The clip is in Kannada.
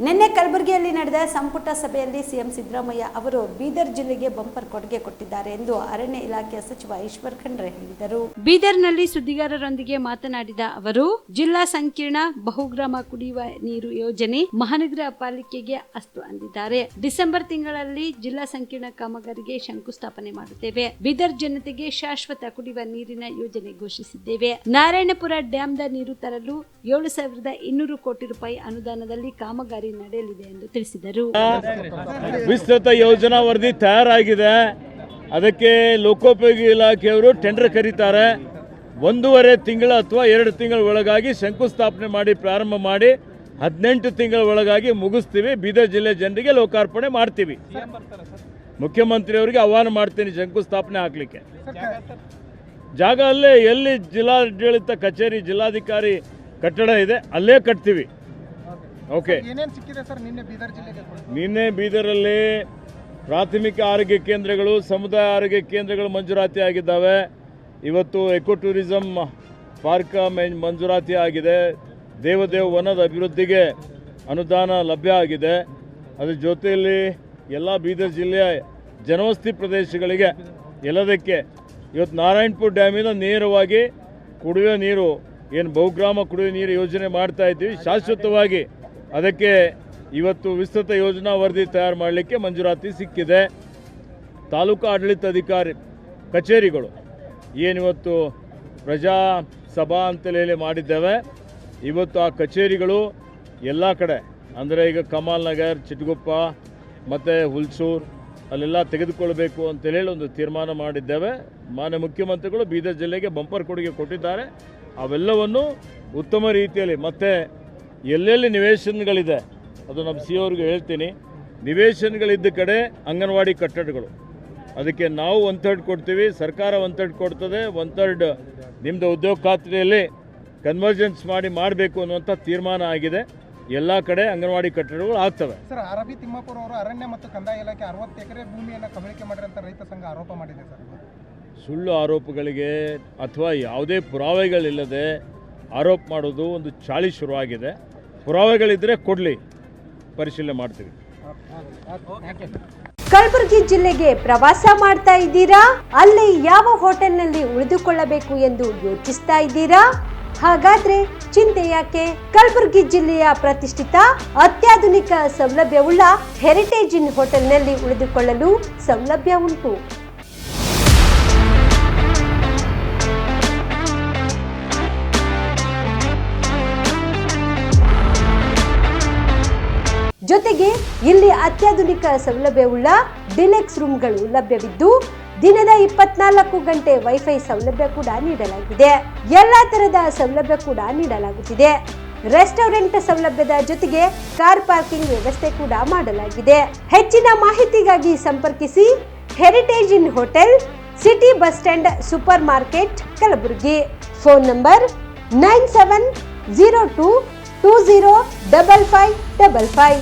ನಿನ್ನೆ ಕಲಬುರಗಿಯಲ್ಲಿ ನಡೆದ ಸಂಪುಟ ಸಭೆಯಲ್ಲಿ ಸಿಎಂ ಸಿದ್ದರಾಮಯ್ಯ ಅವರು ಬೀದರ್ ಜಿಲ್ಲೆಗೆ ಬಂಪರ್ ಕೊಡುಗೆ ಕೊಟ್ಟಿದ್ದಾರೆ ಎಂದು ಅರಣ್ಯ ಇಲಾಖೆಯ ಸಚಿವ ಈಶ್ವರ್ ಖಂಡ್ರೆ ಹೇಳಿದರು. ಬೀದರ್ನಲ್ಲಿ ಸುದ್ದಿಗಾರರೊಂದಿಗೆ ಮಾತನಾಡಿದ ಅವರು, ಜಿಲ್ಲಾ ಸಂಕೀರ್ಣ ಬಹುಗ್ರಾಮ ಕುಡಿಯುವ ನೀರು ಯೋಜನೆ ಮಹಾನಗರ ಪಾಲಿಕೆಗೆ ಅಸ್ತು ಅಂದಿದ್ದಾರೆ. ಡಿಸೆಂಬರ್ ತಿಂಗಳಲ್ಲಿ ಜಿಲ್ಲಾ ಸಂಕೀರ್ಣ ಕಾಮಗಾರಿಗೆ ಶಂಕುಸ್ಥಾಪನೆ ಮಾಡುತ್ತೇವೆ. ಬೀದರ್ ಜನತೆಗೆ ಶಾಶ್ವತ ಕುಡಿಯುವ ನೀರಿನ ಯೋಜನೆ ಘೋಷಿಸಿದ್ದೇವೆ. ನಾರಾಯಣಪುರ ಡ್ಯಾಂದ ನೀರು ತರಲು 7,200 ಕೋಟಿ ರೂಪಾಯಿ ಅನುದಾನದಲ್ಲಿ ಕಾಮಗಾರಿ ನಡೆಯಲಿದೆ ಎಂದು ತಿಳಿಸಿದರು. ವಿಸ್ತೃತ ಯೋಜನಾ ವರದಿ ತಯಾರಾಗಿದೆ. ಅದಕ್ಕೆ ಲೋಕೋಪಯೋಗಿ ಇಲಾಖೆಯವರು ಟೆಂಡರ್ ಕರೀತಾರೆ. 1.5 ತಿಂಗಳ ಅಥವಾ 2 ತಿಂಗಳ ಒಳಗಾಗಿ ಶಂಕುಸ್ಥಾಪನೆ ಮಾಡಿ ಪ್ರಾರಂಭ ಮಾಡಿ 18 ತಿಂಗಳ ಒಳಗಾಗಿ ಮುಗಿಸ್ತೀವಿ. ಬೀದರ್ ಜಿಲ್ಲೆ ಜನರಿಗೆ ಲೋಕಾರ್ಪಣೆ ಮಾಡ್ತೀವಿ. ಮುಖ್ಯಮಂತ್ರಿಯವರಿಗೆ ಆಹ್ವಾನ ಮಾಡ್ತೀನಿ ಶಂಕುಸ್ಥಾಪನೆ ಹಾಕ್ಲಿಕ್ಕೆ. ಜಾಗ ಅಲ್ಲೇ ಎಲ್ಲಿ ಜಿಲ್ಲಾಡಳಿತ ಕಚೇರಿ ಜಿಲ್ಲಾಧಿಕಾರಿ ಕಟ್ಟಡ ಇದೆ ಅಲ್ಲೇ ಕಟ್ತೀವಿ. ಓಕೆ. ನಿನ್ನೆ ಬೀದರಲ್ಲಿ ಪ್ರಾಥಮಿಕ ಆರೋಗ್ಯ ಕೇಂದ್ರಗಳು, ಸಮುದಾಯ ಆರೋಗ್ಯ ಕೇಂದ್ರಗಳು ಮಂಜೂರಾತಿ ಆಗಿದ್ದಾವೆ. ಇವತ್ತು ಎಕೋ ಟೂರಿಸಂ ಪಾರ್ಕ್ ಮಂಜೂರಾತಿ ಆಗಿದೆ. ದೇವದೇವ ವನದ ಅಭಿವೃದ್ಧಿಗೆ ಅನುದಾನ ಲಭ್ಯ ಆಗಿದೆ. ಅದರ ಜೊತೆಯಲ್ಲಿ ಎಲ್ಲ ಬೀದರ್ ಜಿಲ್ಲೆಯ ಜನವಸತಿ ಪ್ರದೇಶಗಳಿಗೆ ಎಲ್ಲದಕ್ಕೆ ಇವತ್ತು ನಾರಾಯಣಪುರ ಡ್ಯಾಮಿಂದ ನೇರವಾಗಿ ಕುಡಿಯುವ ನೀರು ಏನು ಬಹುಗ್ರಾಮ ಕುಡಿಯುವ ನೀರು ಯೋಜನೆ ಮಾಡ್ತಾ ಇದ್ದೀವಿ ಶಾಶ್ವತವಾಗಿ. ಅದಕ್ಕೆ ಇವತ್ತು ವಿಸ್ತೃತ ಯೋಜನಾ ವರದಿ ತಯಾರು ಮಾಡಲಿಕ್ಕೆ ಮಂಜೂರಾತಿ ಸಿಕ್ಕಿದೆ. ತಾಲೂಕು ಆಡಳಿತಾಧಿಕಾರಿ ಕಚೇರಿಗಳು ಏನಿವತ್ತು ಪ್ರಜಾ ಸಭಾ ಅಂತಲೇ ಮಾಡಿದ್ದೇವೆ. ಇವತ್ತು ಆ ಕಚೇರಿಗಳು ಎಲ್ಲ ಕಡೆ ಅಂದರೆ ಈಗ ಕಮಾಲ್ ನಗರ್, ಚಿಟಗುಪ್ಪ ಮತ್ತು ಹುಲ್ಸೂರು ಅಲ್ಲೆಲ್ಲ ತೆಗೆದುಕೊಳ್ಬೇಕು ಅಂತೇಳಿ ಒಂದು ತೀರ್ಮಾನ ಮಾಡಿದ್ದೇವೆ. ಮಾನ್ಯ ಮುಖ್ಯಮಂತ್ರಿಗಳು ಬೀದರ್ ಜಿಲ್ಲೆಗೆ ಬಂಪರ್ ಕೊಡುಗೆ ಕೊಟ್ಟಿದ್ದಾರೆ. ಅವೆಲ್ಲವನ್ನು ಉತ್ತಮ ರೀತಿಯಲ್ಲಿ ಮತ್ತು ಎಲ್ಲೆಲ್ಲಿ ನಿವೇಶನಗಳಿದೆ ಅದು ನಮ್ಮ ಸಿ ಅವ್ರಿಗೆ ಹೇಳ್ತೀನಿ. ನಿವೇಶನಗಳಿದ್ದ ಕಡೆ ಅಂಗನವಾಡಿ ಕಟ್ಟಡಗಳು ಅದಕ್ಕೆ ನಾವು 1/3 ಕೊಡ್ತೀವಿ, ಸರ್ಕಾರ 1/3 ಕೊಡ್ತದೆ. 1/3 ನಿಮ್ಮದು ಉದ್ಯೋಗ ಖಾತ್ರಿಯಲ್ಲಿ ಕನ್ವರ್ಜೆನ್ಸ್ ಮಾಡಬೇಕು ಅನ್ನುವಂಥ ತೀರ್ಮಾನ ಆಗಿದೆ. ಎಲ್ಲ ಕಡೆ ಅಂಗನವಾಡಿ ಕಟ್ಟಡಗಳು ಆಗ್ತವೆ. ಸರ್, ಆರಬಿ ತಿಮ್ಮಾಪುರ ಅವರು ಅರಣ್ಯ ಮತ್ತು ಕಂದಾಯ ಇಲಾಖೆ 60 ಎಕರೆ ಭೂಮಿಯನ್ನು ಕಬಳಿಕೆ ಮಾಡಿರಂತ ರೈತ ಸಂಘ ಆರೋಪ ಮಾಡಿದೆ ಸರ್. ಸುಳ್ಳು ಆರೋಪಗಳಿಗೆ ಅಥವಾ ಯಾವುದೇ ಪುರಾವೆಗಳಿಲ್ಲದೆ ಆರೋಪ ಮಾಡೋದು ಒಂದು ಚಾಳಿ ಶುರುವಾಗಿದೆ. ಪುರಾವೆಗಳಿದ್ದರೆ ಕೊಡಲಿ, ಪರಿಶೀಲನೆ ಮಾಡ್ತೀವಿ. ಕಲಬುರಗಿ ಜಿಲ್ಲೆಗೆ ಪ್ರವಾಸ ಮಾಡ್ತಾ ಇದ್ದೀರಾ? ಅಲ್ಲಿ ಯಾವ ಹೋಟೆಲ್ನಲ್ಲಿ ಉಳಿದುಕೊಳ್ಳಬೇಕು ಎಂದು ಯೋಚಿಸ್ತಾ ಇದ್ದೀರಾ? ಹಾಗಾದ್ರೆ ಚಿಂತೆ ಯಾಕೆ? ಕಲಬುರಗಿ ಜಿಲ್ಲೆಯ ಪ್ರತಿಷ್ಠಿತ ಅತ್ಯಾಧುನಿಕ ಸೌಲಭ್ಯವುಳ್ಳ ಹೆರಿಟೇಜ್ ಇನ್ ಹೋಟೆಲ್ನಲ್ಲಿ ಉಳಿದುಕೊಳ್ಳಲು ಸೌಲಭ್ಯ ಉಂಟು. ಜೊತೆಗೆ ಇಲ್ಲಿ ಅತ್ಯಾಧುನಿಕ ಸೌಲಭ್ಯವುಳ್ಳ ಡಿಲೆಕ್ಸ್ ರೂಮ್ಗಳು ಲಭ್ಯವಿದ್ದು ದಿನದ 24 ಗಂಟೆ ವೈಫೈ ಸೌಲಭ್ಯ ಕೂಡ ನೀಡಲಾಗಿದೆ. ಎಲ್ಲಾ ತರದ ಸೌಲಭ್ಯ ಕೂಡ ನೀಡಲಾಗುತ್ತಿದೆ. ರೆಸ್ಟೋರೆಂಟ್ ಸೌಲಭ್ಯದ ಜೊತೆಗೆ ಕಾರ್ ಪಾರ್ಕಿಂಗ್ ವ್ಯವಸ್ಥೆ ಕೂಡ ಮಾಡಲಾಗಿದೆ. ಹೆಚ್ಚಿನ ಮಾಹಿತಿಗಾಗಿ ಸಂಪರ್ಕಿಸಿ heritage inn hotel, city bus stand, super market, Kalaburagi. Phone number 9702205555.